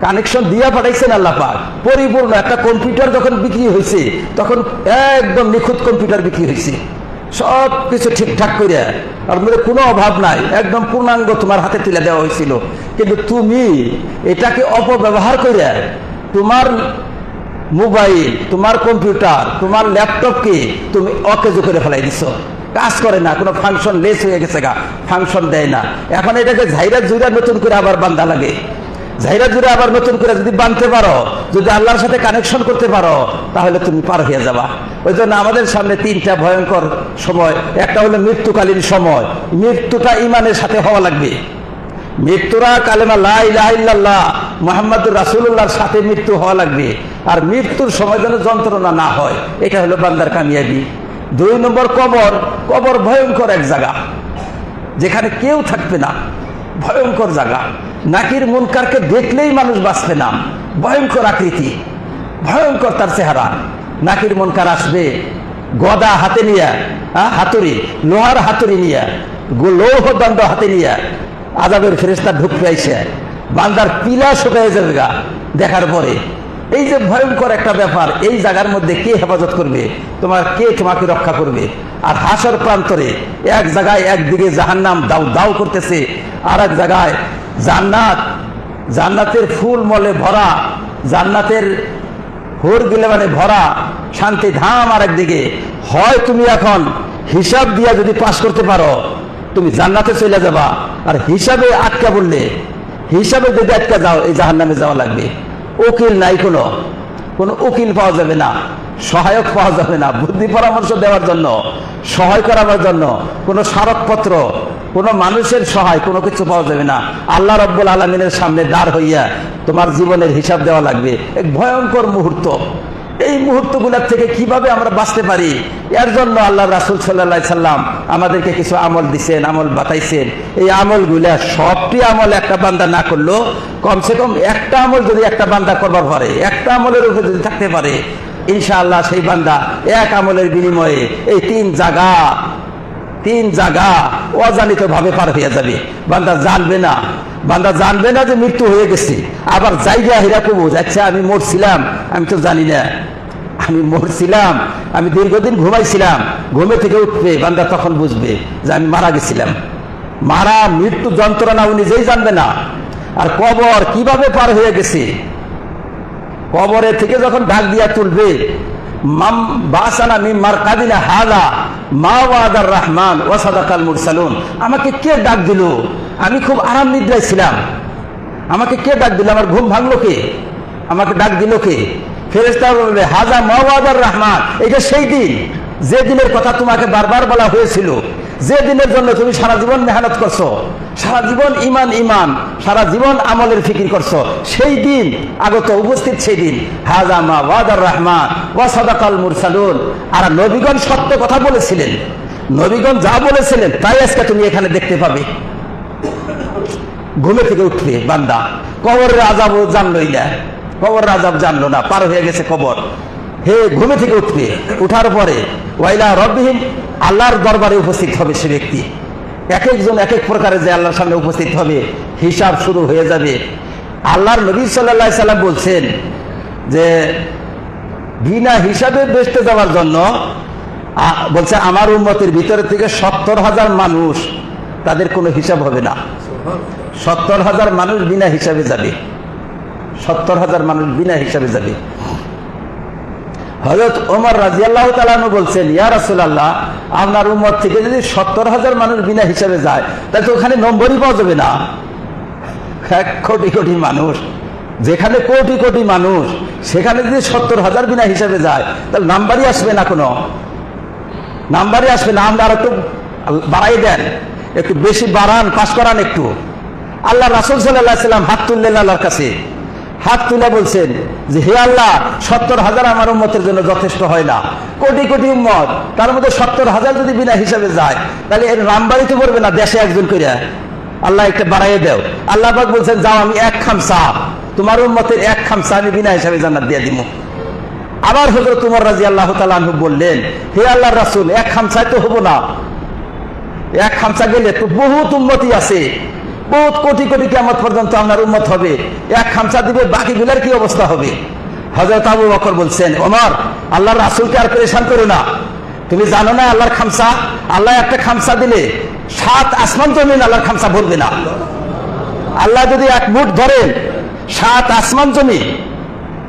কানেকশন দিয়ে পাঠাইছেন আল্লাহ পাক, পরিপূর্ণ একটা কম্পিউটার যখন বিক্রি হয়েছে, তখন একদম নিখুঁত কম্পিউটার বিক্রি হয়েছে, সব কিছু ঠিকঠাক করে, আর মধ্যে কোনো অভাব নাই, একদম পূর্ণাঙ্গ তোমার হাতে তুলে দেওয়া হয়েছিল। কিন্তু তুমি এটাকে অপব্যবহার করে তোমার মোবাইল, তোমার কম্পিউটার, তোমার ল্যাপটপকে তুমি অকেজো করে ফেলাই দিছ, কাজ করে না, কোনো ফাংশন লেস হয়ে গেছে গা, ফাংশন দেয় না। এখন এটাকে ঝাইরা জুইরা নতুন করে আবার বান্ধা লাগে, ঝাইরা জুড়ে আবার নতুন করে যদি বাঁধতে পারো, যদি আল্লাহর সাথে কানেকশন করতে পারো, তাহলে তুমি পার হয়ে যাবা। ওই জন্য আমাদের সামনে তিনটা ভয়ঙ্কর সময়। একটা হলো মৃত্যুকালীন সময়, মৃত্যুটা ইমানের সাথে হওয়া লাগবে। মৃত্যুরা কালেমা লা ইলাহা ইল্লাল্লাহ মুহাম্মাদুর রাসূলুল্লাহর সাথে মৃত্যু হওয়া লাগবে। আর মৃত্যুর সময় যেন যন্ত্রণা না হয়, এটা হলো বান্দার কামিয়াবি। 2 নম্বর কবর। কবর ভয়ঙ্কর এক জায়গা, যেখানে কেউ থাকবে না, ভয়ঙ্কর জায়গা। নাকির মুনকারকে দেখলেই মানুষ বাঁচবে না, ভয়ঙ্কর আকৃতি, ভয়ঙ্কর তার চেহারা। নাকির মুনকার আসবে গদা হাতে নিয়ে, হাতুড়ি, লোহার হাতুড়ি নিয়ে, লৌহ দণ্ড হাতে নিয়ে আযাবের ফেরেশতা ঢুকতে আইসে বান্দার পিলা শুকায় যাবে গা দেখার পরে। এই যে ভয়ঙ্কর একটা ব্যাপার, এই জায়গার মধ্যে কে হেফাজত করবে তোমার, কে তোমাকে রক্ষা করবে? আর হাসর প্রান্তরে এক জায়গায় একদিকে জাহান্নাম দাউ দাউ করতেছে, আর এক জায়গায় জান্নাত, জান্নাতের ফুল মলে ভরা, জান্নাতের হুর গিলে মানে ভরা শান্তি ধাম। আর একদিকে হয় তুমি এখন হিসাব দিয়া যদি পাস করতে পারো, তুমি জান্নাতে চলে যাবা, আর হিসাবে আটকা বললে, হিসাবে যদি আটকা যাও, এই জাহান্নামে যাওয়া লাগবে। উকিল নাই, কোনো উকিল পাওয়া যাবে না, সহায়ক পাওয়া যাবে না, বুদ্ধি পরামর্শ দেওয়ার জন্য, সহায় করাবার জন্য কোনো স্মারকপত্র, কোনো মানুষের সহায়, কোনো কিছু পাওয়া যাবে না। আল্লাহ রাব্বুল আলামিনের সামনে দাঁড় হইয়া তোমার জীবনের হিসাব দেওয়া লাগবে। এক ভয়ঙ্কর মুহূর্ত, এই মুহূর্তগুলোর থেকে কিভাবে আমরা বাঁচতে পারি, এর জন্য আল্লাহ রাসূল সাল্লাল্লাহু আলাইহি সাল্লাম আমাদেরকে কিছু আমল দিছেন, আমল বাতাইছেন। এই আমলগুলা সবটি আমল একটা বান্দা না করলেও কমসে কম একটা আমল যদি একটা বান্দা করবার পারে, একটা আমলের উপরে যদি থাকতে পারে, ইনশাআল্লাহ সেই বান্দা এক আমলের বিনিময়ে এই তিন জায়গা অজানিত ভাবে পার হয়ে যাবে। বান্দা জানবে না যে মৃত্যু হয়ে গেছে। আবার জায়গা হিরা কবু আচ্ছা আমি মরছিলাম, আমি তো জানি না আমি মরছিলাম, আমি দীর্ঘদিন ঘুমাইছিলাম, ঘুমে থেকে উঠবে বান্দা তখন বুঝবে যে আমি মারা গেছিলাম। মৃত্যু যন্ত্রণা ও নিজেই জানবে না। আর কবর কিভাবে পার হয়ে গেছে, কবরে থেকে যখন ডাক দিয়া তুলবে, আমাকে কে ডাক দিল, আমি খুব আরাম নিদ্রায় ছিলাম, আমাকে কে ডাক দিল, আমার ঘুম ভাঙলো কে, আমাকে ডাক দিল কে? ফেরেশতা বলবে হাজা মাওয়াদার রহমান, এটা সেই দিন যে দিনের কথা তোমাকে বারবার বলা হয়েছিল, যে দিনের জন্য তুমি সারা জীবন মেহনত করছো, সারা জীবন ইমান সারা জীবন আমলের ফিকির করছো, সেই দিন আগত উপস্থিত, সেই দিন হাজা মা ওয়াদার রহমান ওয়া সাদাকাল মুরসালুন। আর নবীগণ সত্য কথা বলেছিলেন, নবীগণ যা বলেছিলেন তাই আজকে তুমি এখানে দেখতে পাবে। ঘুমে থেকে উঠবে বান্দা, কবরের আযাব জানলই না, কবরের আযাব জানলো না, পার হয়ে গেছে কবর। হে ঘুমে থেকে উঠবে, উঠার পরে ওয়াইলা রব্বিহিম, আল্লাহর দরবারে উপস্থিত হবে সে ব্যক্তি। এক একজন এক এক প্রকারে যে আল্লাহর সামনে উপস্থিত হবে, হিসাব শুরু হয়ে যাবে। আল্লাহর নবী সাল্লাল্লাহু আলাইহি সাল্লাম বলছেন যে বিনা হিসাবে বেহেশতে যাওয়ার জন্য বলছে আমার উম্মতের ভিতরে থেকে 70,000 মানুষ, তাদের কোনো হিসাব হবে না। 70,000 মানুষ বিনা হিসাবে যাবে, 70,000 মানুষ বিনা হিসাবে যাবে। হযরত ওমর রাদিয়াল্লাহু তাআলা আনহু বলছেন, ইয়া রাসূলুল্লাহ, আপনার উম্মত থেকে যদি 70,000 মানুষ বিনা হিসাবে যায়, তাহলে তো ওখানে নম্বরই পাওয়া যাবে না। 1 কোটি কোটি মানুষ, যেখানে কোটি কোটি মানুষ, সেখানে যদি 70,000 বিনা হিসাবে যায়, তাহলে নাম্বারই আসবে না, কোনো নাম্বারই আসবে না। আমরা আর একটু বাড়াই দেন, একটু বেশি বাড়ান, পাশ করান একটু। আল্লাহ রাসূল সাল্লাল্লাহু আলাইহি সাল্লাম হাত তুললেন আল্লাহর কাছে, হাত তুলে বলছেন যে হে আল্লাহ, 70,000 আমার উম্মতের জন্য যথেষ্ট হয় না, কোটি কোটি উম্মত, তার মধ্যে 70,000 যদি বিনা হিসাবে যায়, তাহলে এর নাম্বারই তো পড়বে না, দেশে একজন করে। আল্লাহ একটা বাড়াইয়ে দেও। আল্লাহ পাক বলছেন যাও, আমি 1 খামসা, তোমার উম্মতের 1 খামসা আমি বিনা হিসাবে জান্নাত দিয়ে দিব। আবার হযরত ওমর রাদিয়াল্লাহু তাআলা আনহু বললেন, হে আল্লাহর রাসূল, 1 খামসায় তো হবো না, 1 খামসা গেলে তো বহুত উম্মতি আছে, বহুত কোটি কোটি কিয়ামত পর্যন্ত আপনার উম্মত হবে, 1 খামসা দিবে, বাকিগুলোর কি অবস্থা হবে? হযরত আবু বকর বলছেন, ওমর, আল্লাহর রাসূলকে আর পেরেশান করো না, তুমি জানো না আল্লাহর খামসা, আল্লাহ একটা খামসা দিলে 7 আসমান জমিন আল্লাহর খামসা ভরবে না। আল্লাহ যদি 1 মুঠ ধরেন, 7 আসমান জমিন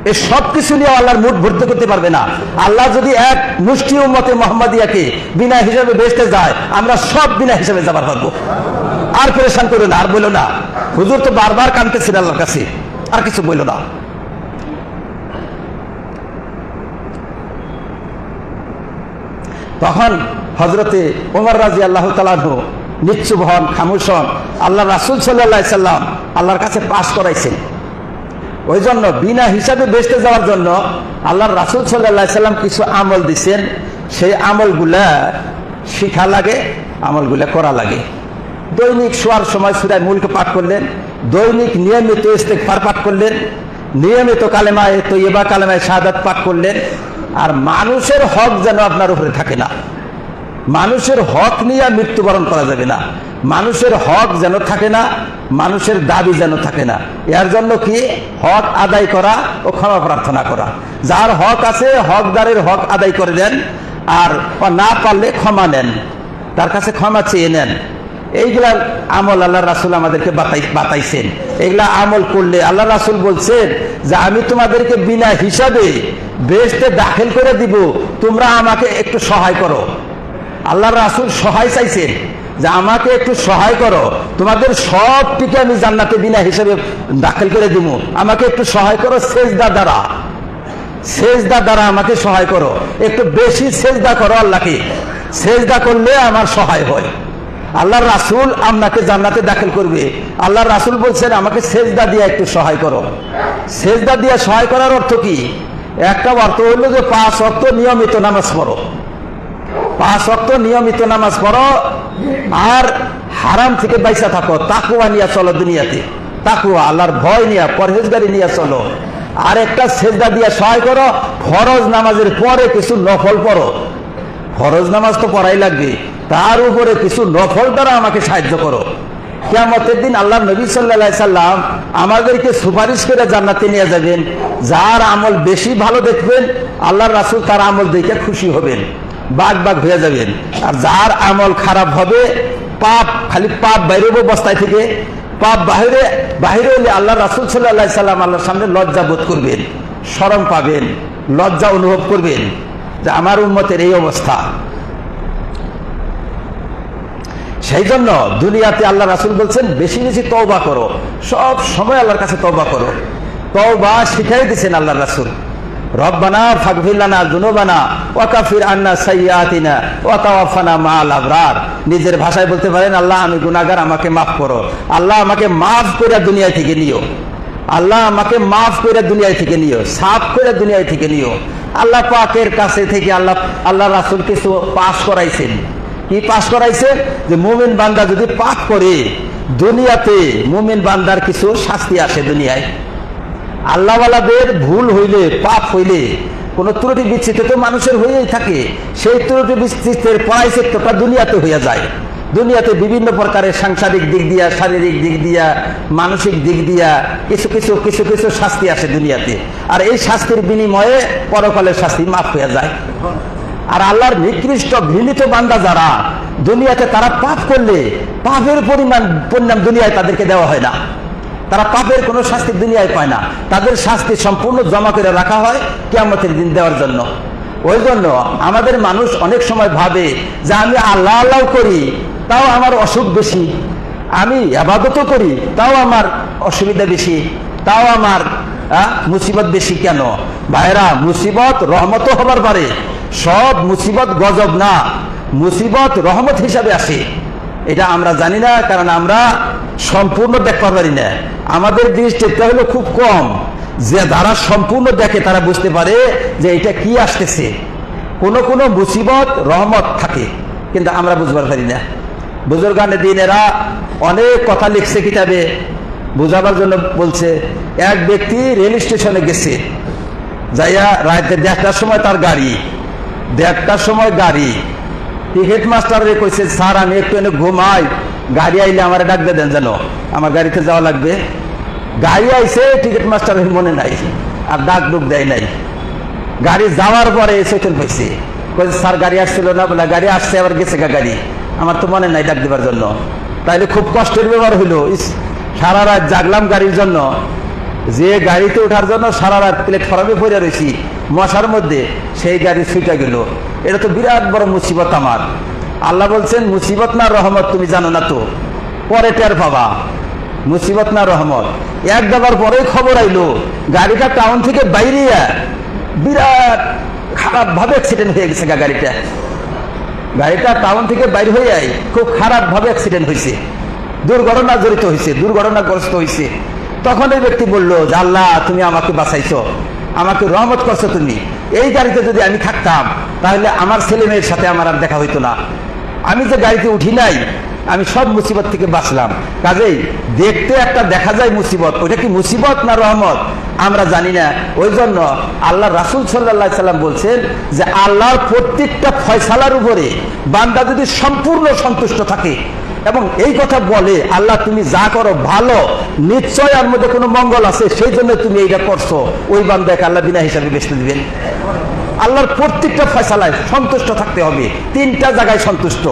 এই সব কিছু নিয়ে আল্লাহর মুঠ ভর্তি করতে পারবে না। আল্লাহ যদি 1 মুষ্টি উম্মতে মুহাম্মাদিয়াকে বিনা হিসাবে বেহেশতে যায়, আমরা সব বিনা হিসাবে যাবার পারবো। আর পেরেশান করো না, আর বলো না, হুজুর তো বারবার কাঁদতেছেন আল্লাহর কাছে, আর কিছু বলো না। তখন হযরতে ওমর রাদিয়াল্লাহু তাআলা আনহু নিশ্চুপ হন, খামোশ হন। আল্লাহ রাসূল সাল্লাল্লাহু আলাইহি সাল্লাম আল্লাহর কাছে পাশ করাইছেন। ওই জন্য বিনা হিসাবে বেহেশতে যাওয়ার জন্য আল্লাহর রাসূল সাল্লাল্লাহু আলাইহি সাল্লাম কিছু আমল দিচ্ছেন, সেই আমলগুলা শিখা লাগে, আমলগুলা করা লাগে। দৈনিক শোয়ার সময় সূরা মুলক পাঠ করলেন, দৈনিক নিয়মিত ইস্তিগফার পাঠ করলেন, নিয়মিত কালেমায়ে তৈয়বা, কালেমায়ে শাহাদাত পাঠ করলেন। আর মানুষের হক যেন আপনার উপরে থাকে না, মানুষের হক নিয়ে মৃত্যুবরণ করা যাবে না, মানুষের হক যেন থাকে না, মানুষের দাবি যেন থাকে না। এর জন্য কি হক আদায় করা ও ক্ষমা প্রার্থনা করা। যার হক আছে হকদারের হক আদায় করে দেন, আর না পারলে ক্ষমা নেন, তার কাছে ক্ষমা চেয়ে নেন। এইগুলা আমল আল্লাহ রাসূল আমাদেরকে বাতাইছেন। এগুলা আমল করলে আল্লাহ রাসূল বলছেন যে আমি তোমাদেরকে বিনা হিসাবে বেহেশতে দাখিল করে দিব, তোমরা আমাকে একটু সহায় করো। আল্লাহ রাসূল সহায় চাইছেন যে আমাকে একটু সহায় করো, তোমাদের সবটিকে আমি জান্নাতে বিনা হিসাবে দাখিল করে দিব, আমাকে একটু সহায় করো সেজদা দ্বারা, সেজদা দ্বারা আমাকে সহায় করো, একটু বেশি সেজদা করো আল্লাহকে, সেজদা করলে আমার সহায় হয়। আল্লাহর রাসূল আপনাকে জান্নাতে দাখিল করবে, আল্লাহর রাসূল বলছেন আমাকে সেজদা দিয়ে একটু সহায় করো। সেজদা দিয়ে সহায় করার অর্থ কি? একটা অর্থ হইল যে 5 ওয়াক্ত নিয়মিত নামাজ পড়ো, 5 ওয়াক্ত নিয়মিত নামাজ পড়ো, আর হারাম থেকে বাইসা থাকো, তাকওয়া নিয়ে চলো দুনিয়াতে, তাকওয়া আল্লাহর ভয় নিয়ে, পরহেজগারি নিয়ে চলো। আর একটা সেজদা দিয়ে সহায় করো, ফরজ নামাজের পরে কিছু নফল পড়ো, ফরজ নামাজ তো পড়াই লাগবে, তার উপরে কিছু নফল দ্বারা আমাকে সাহায্য করো। কিয়ামতের দিন আল্লাহ নবী সাল্লাল্লাহু আলাইহি সাল্লাম আমাদেরকে সুপারিশ করে জান্নাতে নিয়ে যাবেন। যার আমল বেশি ভালো দেখবেন, আল্লাহর রাসূল তার আমল দেখে খুশি হবেন, বাগ বাগ হয়ে যাবেন। আর যার আমল খারাপ হবে, পাপ, খালি পাপ বাইরেব অবস্থায় থেকে, পাপ বাহিরে হলে আল্লাহ রাসূল সাল্লাল্লাহু আলাইহি সাল্লাম আল্লাহর সামনে লজ্জা বোধ করবেন, শরম পাবেন, লজ্জা অনুভব করবেন যে আমার উম্মতের এই অবস্থা। সেই জন্য দুনিয়াতে আল্লাহ রাসূল বলছেন বেশি বেশি তওবা করো, সব সময় আল্লাহর কাছে তওবা করো। তওবা শিখাই দিয়েছেন আল্লাহ রাসূল, রব্বানা ফাগফির লানা যুনুবানা ওয়া কাফির আন্না সাইয়্যাতিনা ওয়া তাওয়াফানা মা'আল আবরার। নিজের ভাষায় বলতে পারেন, আল্লাহ আমি গুনাহগার, আমাকে মাফ করো, আল্লাহ আমাকে মাফ করে দুনিয়া থেকে নিও, আল্লাহ আমাকে মাফ করে দুনিয়া থেকে নিও, সাফ করে দুনিয়া থেকে নিও। আল্লাহ পাকের কাছে থেকে আল্লাহ রাসূল কিছু পাস করাইছেন। কি পাস করাইছে? যে মুমিন বান্দা যদি পাপ করে, দুনিয়াতে মুমিন বান্দার কিছু শাস্তি আসে দুনিয়ায়। আল্লাহওয়ালাদের ভুল হইলে, পাপ হইলে, কোন ত্রুটি বিচ্ছিন্ন তো মানুষের হয়েই থাকে, সেই ত্রুটি বিচ্ছিন্নের প্রায়শ্চিত্তটা দুনিয়াতে হয়ে যায়। দুনিয়াতে বিভিন্ন প্রকারের সাংসারিক দিক দিয়া, শারীরিক দিক দিয়া, মানসিক দিক দিয়া কিছু কিছু কিছু কিছু শাস্তি আসে দুনিয়াতে। আর এই শাস্তির বিনিময়ে পরকালের শাস্তি মাফ হয়ে যায়। আর আল্লাহর নিকৃষ্ট ঘৃণিত বান্দা যারা দুনিয়াতে, তারা পাপ করলে পাপের পরিণাম দুনিয়ায় তাদেরকে দেওয়া হয় না, তারা পাপের কোনো শাস্তি দুনিয়ায় পায় না, তাদের শাস্তি সম্পূর্ণ জমা করে রাখা হয় কিয়ামতের দিন দেওয়ার জন্য। ওই জন্য আমাদের মানুষ অনেক সময় ভাবে যে আমি আল্লাহ আল্লাহ করি, তাও আমার অসুখ বেশি, আমি ইবাদতও করি, তাও আমার অসুবিধা বেশি, তাও আমার মুসিবত বেশি। কেন ভাইরা? মুসিবত রহমতও হবার পারে, সব মুসিবত গজব না, মুসিবত রহমত হিসাবে আসে। এটা আমরা জানি না, কারণ আমরা সম্পূর্ণ দেখতে পারি না, আমাদের দৃষ্টিটা হলো খুব কম। যে যারা সম্পূর্ণ দেখে তারা বুঝতে পারে যে এটা কি আসতেছে। কোনো কোনো মুসিবত রহমত থাকে, কিন্তু আমরা বুঝবার পারি না। বুজুর্গানে দিনেরা অনেক কথা লিখছে কিতাবে, বুঝাবার জন্য বলছে। এক ব্যক্তি রেল স্টেশনে গেছে, যাইয়া রাতে 1টার সময় তার গাড়ি, 1টার সময় গাড়ি, টিকিট মাস্টারে কইছে, স্যার আমি একটু এনে ঘুমাই, গাড়ি আইলে আমার ডাক দেন, যেন আমার গাড়িতে যাওয়া লাগবে। গাড়ি আইছে, টিকিট মাস্টারের মনে নাই, আর ডাক ডুক দেয় নাই। গাড়ি যাওয়ার পরে চৈতন পাইছে, কইছে স্যার গাড়ি আসছিল না, বলে গাড়ি আসছে, আবার গেছে গাড়ি, আমার তো মনে নাই ডাক দেবার জন্য। তাইলে খুব কষ্টের ব্যাপার হইলো, সারা রাত জাগলাম গাড়ির জন্য, যে গাড়িতে ওঠার জন্য সারা রাত প্ল্যাটফর্মে পড়ে রয়েছি মশার মধ্যে, সেই গাড়ি ছুটে গেল। এটা তো বিরাট বড় মুসিবত আমার। আল্লাহ বলছেন মুসিবত না রহমত তুমি জানো না, তো পরে টের পাবা মুসিবত না রহমত। এক দেবার পরেই খবর আইলো গাড়িটা টাউন থেকে বাইরে বিরাট খারাপ ভাবে অ্যাক্সিডেন্ট হয়ে গেছে। গাড়িটা টাউন থেকে বাইরে হয়ে যায়, খুব খারাপ ভাবে অ্যাক্সিডেন্ট হয়েছে, দুর্ঘটনা জড়িত হয়েছে, দুর্ঘটনাগ্রস্ত হয়েছে। তখন এই ব্যক্তি বললো যে আল্লাহ তুমি আমাকে বাঁচাইছো, আমাকে রহমত করছো তুমি। এই গাড়িতে যদি আমি থাকতাম তাহলে আমার ছেলে মেয়ের সাথে আমার আর দেখা হইতো না। আমি যে গাড়িতে উঠি নাই, আমি সব মুসিবত থেকে বাঁচলাম। কাজেই দেখতে একটা দেখা যায় মুসিবত, ওইটা কি মুসিবত না রহমত আমরা জানি না। ওই জন্য আল্লাহ রাসূল সাল্লাল্লাহু আলাইহি সাল্লাম বলছেন যে আল্লাহর প্রত্যেকটা ফয়সালার উপরে বান্দা যদি সম্পূর্ণ সন্তুষ্ট থাকে এবং এই কথা বলে, আল্লাহ তুমি যা করো ভালো, নিশ্চয় এর মধ্যে কোনো মঙ্গল আছে, সেই জন্য তুমি এইটা করছো, ওই বান্দাকে আল্লাহ বিনা হিসাবে বেচতে দিবেন। আল্লাহর প্রত্যেকটা ফয়সালায় সন্তুষ্ট থাকতে হবে। 3টা জায়গায় সন্তুষ্ট।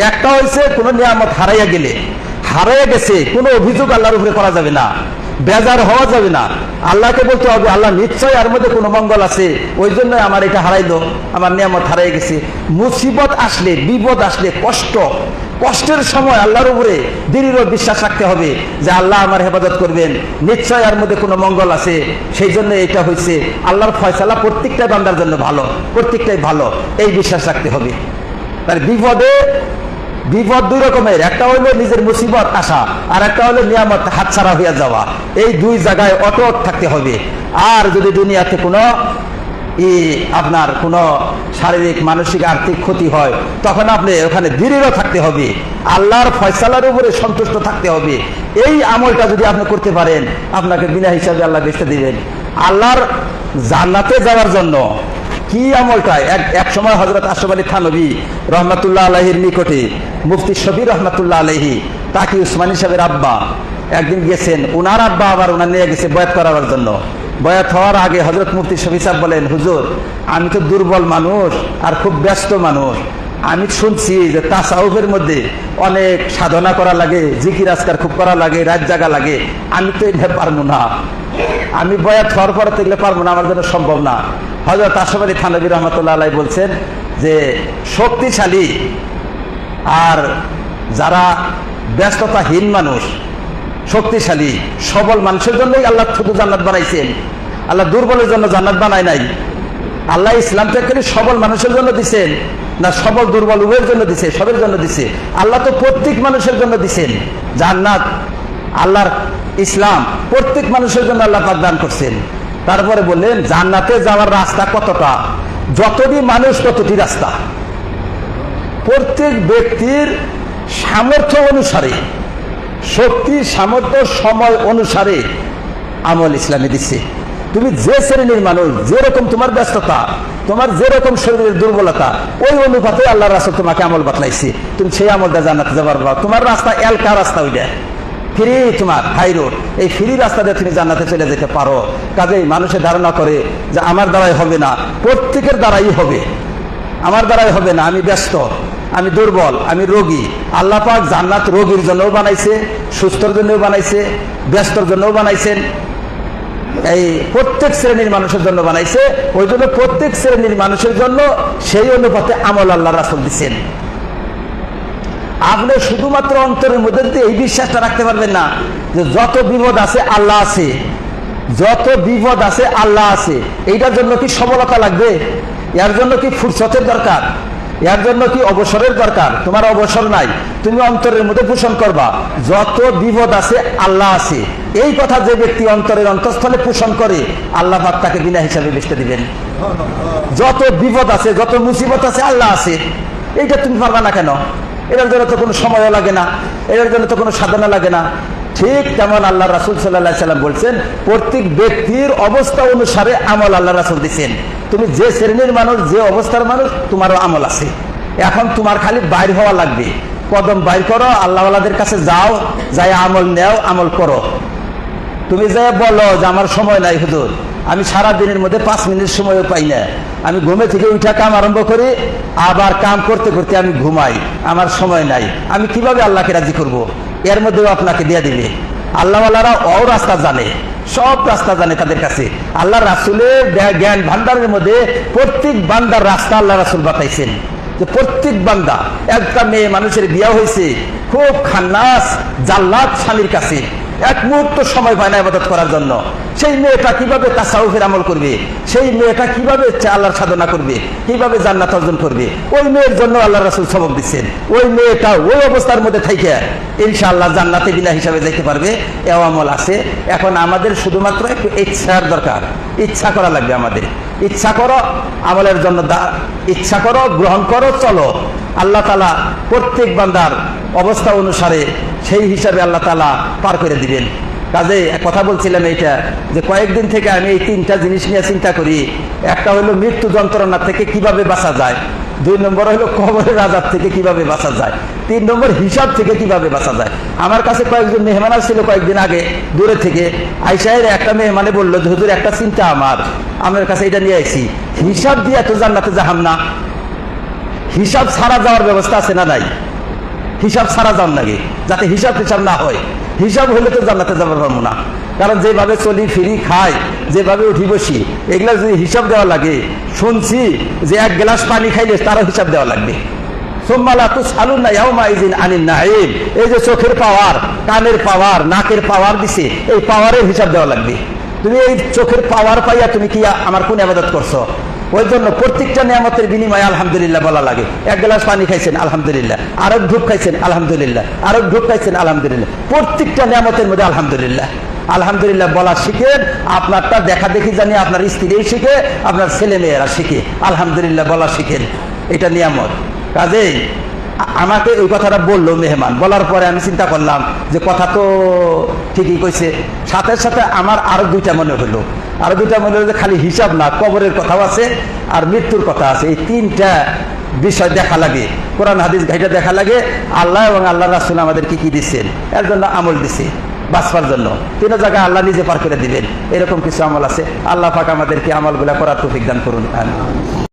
একটা হয়েছে কোনো নিয়ামত হারাইয়া গেছে, কোনো অভিযোগ আল্লাহর উপরে করা যাবে না, বেজার হওয়া যাবে না। আল্লাহকে বলতে হবে আল্লাহ নিশ্চয় এর মধ্যে কোনো মঙ্গল আছে, ওই জন্য আমার এটা হারাইলো, আমার নিয়ামত হারাই গেছে। মুসিবত আসলে, বিপদ আসলে, কষ্টের সময় আল্লাহর উপরে দৃঢ় বিশ্বাস রাখতে হবে যে আল্লাহ আমার হেফাজত করবেন, নিশ্চয় এর মধ্যে কোনো মঙ্গল আছে, সেই জন্য এটা হয়েছে। আল্লাহর ফয়সালা প্রত্যেকটাই বান্দার জন্য ভালো, প্রত্যেকটাই ভালো, এই বিশ্বাস রাখতে হবে। তার বিপদ 2 রকমের, একটা হলো নিজের মুসিবত আসা, আর একটা হলো নিয়ামত হাতছাড়া হইয়া যাওয়া। এই 2 জায়গায় অটুট থাকতে হবে। আর যদি দুনিয়াতে কোনো আপনার কোনো শারীরিক মানসিক আর্থিক ক্ষতি হয়, তখন আপনি ওখানে দৃঢ় থাকতে হবে, আল্লাহর ফয়সালার উপরে সন্তুষ্ট থাকতে হবে। এই আমলটা যদি আপনি করতে পারেন, আপনাকে বিনা হিসাবে আল্লাহ বেচতে দিবেন। আল্লাহর জান্নাতে যাওয়ার জন্য কি আমলটা, এক সময় হযরত আশরাফ আলী থানভী রহমাতুল্লাহ আলাইহির নিকটে মুফতি শফি রহমাতুল্লাহ আলাইহি তাকি উসমানী সাহেবের আব্বা একদিন গেছেন, উনার আব্বা আবার উনার নিয়ে গেছে বয়াত করার জন্য। বয়াত হওয়ার আগে হযরত মুফতি শফি সাহেব বলেন, হুজুর আমি তো দুর্বল মানুষ আর খুব ব্যস্ত মানুষ, আমি শুনছি যে তাসাউফের মধ্যে অনেক সাধনা করা লাগে, জিকির আজকার খুব করা লাগে, রাত জাগা লাগে, আমি তো এটা পারবো না, আমি বয়াত হওয়ার পরে তো এগুলো পারবো না, আমার জন্য সম্ভব না। হযরত আশরাফ আলী থানভী রহমাতুল্লাহ আলাইহি বলছেন যে শক্তিশালী আর যারা ব্যস্ততাহীন মানুষ, শক্তিশালী সবল মানুষের জন্যই আল্লাহ শুধু জান্নাত বানাইছেন, আল্লাহ দুর্বলের জন্য জান্নাত বানায় নাই। আল্লাহ ইসলামটা করে সবল মানুষের জন্য দিছেন না সবল দুর্বল উভয়ের জন্য দিছে? সবের জন্য দিছে। আল্লাহ তো প্রত্যেক মানুষের জন্য দিছেন জান্নাত, আল্লাহর ইসলাম প্রত্যেক মানুষের জন্য আল্লাহ পাক দান করছেন। তারপরে বললেন জান্নাতে যাওয়ার রাস্তা কতটা, যতটি মানুষ ততটি রাস্তা, প্রত্যেক ব্যক্তির সামর্থ্য অনুসারে, শক্তি সামর্থ্য সময় অনুসারে আমল ইসলামে দিচ্ছে। তুমি যে শ্রেণীর মানুষ, যেরকম তোমার ব্যস্ততা, তোমার যেরকম শরীরের দুর্বলতা, ওই অনুপাতে আল্লাহ রাসূল তোমাকে আমল বাতলাইছে, তুমি সেই আমলটা জান্নাতে যাবার পারবা। তোমার রাস্তা এলকা রাস্তা, ওইটা ফ্রি, তোমার হাই রোড, এই ফ্রি রাস্তা দিয়ে তুমি জান্নাতে চলে যেতে পারো। কাজেই মানুষের ধারণা করে যে আমার দ্বারাই হবে না, প্রত্যেকের দ্বারাই হবে, আমার দ্বারাই হবে না, আমি ব্যস্ত, আমি দুর্বল, আমি রোগী। আল্লাহ পাক জান্নাত রোগীর জন্যও বানাইছে, সুস্থর জন্যও বানাইছে, ব্যস্তর জন্যও বানাইছেন, এই প্রত্যেক শ্রেণীর মানুষের জন্য বানাইছে। ওই জন্য প্রত্যেক শ্রেণীর মানুষের জন্য সেই অনুপাতে আমল আল্লাহ রাসূল দিচ্ছেন। আপনি শুধুমাত্র অন্তরের মধ্যে দিয়ে এই বিশ্বাসটা রাখতে পারবেন না যে যত বিপদ আছে আল্লাহ আছে, যত বিপদ আছে আল্লাহ আছে। এইটার জন্য কি সবলতা লাগবে? এর জন্য কি ফুরসতের দরকার? এর জন্য কি অবসরের দরকার? তোমার অবসর নাই, তুমি অন্তরের মধ্যে পোষণ করবা যত বিপদ আছে আল্লাহ আছে। এই কথা যে ব্যক্তি অন্তরের অন্তঃস্থলে পোষণ করে, আল্লাহ পাক তাকে বিনা হিসাবে বেচতে দিবেন। যত বিপদ আছে, যত মুসিবত আছে, আল্লাহ আছে, এইটা তুমি পারবা না কেন? এটার জন্য তো কোনো সময়ও লাগে না, এটার জন্য তো কোনো সাধনা লাগে না। ঠিক তেমন আল্লাহ রাসূল সাল্লাল্লাহু আলাইহি সাল্লাম বলছেন, প্রত্যেক ব্যক্তির অবস্থা অনুসারে আমল আল্লাহ রাসূল দিচ্ছেন। তুমি যে শ্রেণীর মানুষ, যে অবস্থার মানুষ, তোমারও আমল আছে। এখন তোমার খালি বাইর হওয়া লাগবে, কদম বাইর করো, আল্লাহওয়ালাদের কাছে যাও, যাই আমল নেও, আমল করো। তুমি যে বলো যে আমার সময় নাই হুজুর, আমি সারা দিনের মধ্যে 5 মিনিট সময়ও পাই না, আমি ঘুমে থেকে উঠা কাম আরম্ভ করি, আবার কাম করতে করতে আমি ঘুমাই, আমার সময় নাই, আমি কিভাবে আল্লাহকে রাজি করব? এর মধ্যেও আপনাকে দিয়ে দিবে। আল্লাহওয়ালারা ও রাস্তা জানে, সব রাস্তা জানে তাদের কাছে। আল্লাহ রাসূলের জ্ঞান ভান্ডারের মধ্যে প্রত্যেক বান্দার রাস্তা আল্লাহ রাসূল বাতাইছেন। যে প্রত্যেক বান্দা, একটা মেয়ে মানুষের বিয়ে হয়েছে, খুব খান্নাস জাল্লাত স্বামীর কাছে, এক মুহূর্ত সময় পায় না ইবাদত করার জন্য। সেই মেয়েটা কিভাবে তাসাউফের আমল করবে? সেই মেয়েটা কিভাবে আল্লাহর সাধনা করবে? কিভাবে জান্নাত অর্জন করবে? ওই মেয়ের জন্য আল্লাহ রাসূল সবক দিচ্ছেন। ওই মেয়েটা ওই অবস্থার মধ্যে থেকে ইনশাআল্লাহ জান্নাতে বিনা হিসাবে যেতে পারবে, এও আমল আছে। এখন আমাদের শুধুমাত্র একটু ইচ্ছার দরকার, ইচ্ছা করা লাগবে আমাদের। ইচ্ছা করো আমলের জন্য, ইচ্ছা করো, গ্রহণ করো, চলো। আল্লাহ তাআলা প্রত্যেক বান্দার অবস্থা অনুসারে সেই হিসাবে আল্লাহ তাআলা পার করে দিবেন। কাজে কথা বলছিলাম এইটা, যে কয়েকদিন থেকে আমি এই 3টা জিনিস নিয়ে চিন্তা করি। একটা হলো মৃত্যু যন্ত্রণা থেকে কিভাবে বাঁচা যায়, 2 নম্বর হলো কবরের আযাব থেকে কিভাবে বাঁচা যায়, 3 নম্বর হিসাব থেকে কিভাবে বাঁচা যায়। আমার কাছে কয়েকজন মেহমান আসছিল কয়েকদিন আগে দূরে থেকে, আইসায়ের একটা মেহমানে বললো যে হুজুর একটা চিন্তা আমার কাছে এটা নিয়ে আইছি, হিসাব দিয়ে এত জান্নাতে যাহাম না, হিসাব ছাড়া যাওয়ার ব্যবস্থা আছে না নাই? হিসাব ছাড়া যান নাকি, যাতে হিসাব টিসাব না হয়। হিসাব হলে তো জান্নাতে যাবার পারবো না, কারণ যেভাবে চলি ফিরি খাই, যেভাবে উঠি বসি, এগুলা যদি হিসাব দেওয়া লাগে, শুনছি যে 1 গ্লাস পানি খাইলে তারও হিসাব দেওয়া লাগবে। এই যে চোখের পাওয়ার, কানের পাওয়ার, নাকের পাওয়ার দিছে, এই পাওয়ারের হিসাব দেওয়া লাগবে। তুমি এই চোখের পাওয়ার পাইয়া তুমি কি আমার কোন ইবাদত করছো? ওই জন্য প্রত্যেকটা নিয়ামতের বিনিময়ে আলহামদুলিল্লাহ বলা লাগে। 1 গ্লাস পানি খাইছেন আলহামদুলিল্লাহ, আরেক ঢুক খাইছেন আলহামদুলিল্লাহ, আরেক ঢুক খাইছেন আলহামদুলিল্লাহ, প্রত্যেকটা নিয়ামতের মধ্যে আলহামদুলিল্লাহ। আলহামদুলিল্লাহ বলা শিখেন, আপনারটা দেখা দেখি জানি আপনার স্ত্রীও শিখে, আপনার ছেলে মেয়েরা শিখে, আলহামদুলিল্লাহ বলা শিখেন, এটা নিয়ামত। কাজেই আমাকে ওই কথাটা বললো মেহমান, বলার পরে আমি চিন্তা করলাম যে কথা তো ঠিকই কইছে। সাথে সাথে আমার আরো দুইটা মনে হলো, যে খালি হিসাব না, কবরের কথাও আছে আর মৃত্যুর কথা আছে। এই তিনটা বিষয় দেখা লাগে, কোরআন হাদিস ঘাইটা দেখা লাগে, আল্লাহ এবং আল্লাহ রাসূল আমাদের কি কি দিচ্ছেন, এর জন্য আমল দিছে বাঁচবার জন্য। তিন জায়গায় আল্লাহ নিজে পার করে দিবেন, এরকম কিছু আমল আছে। আল্লাহ পাক আমাদেরকে আমলগুলা করার তৌফিক দান করুন। আমিন।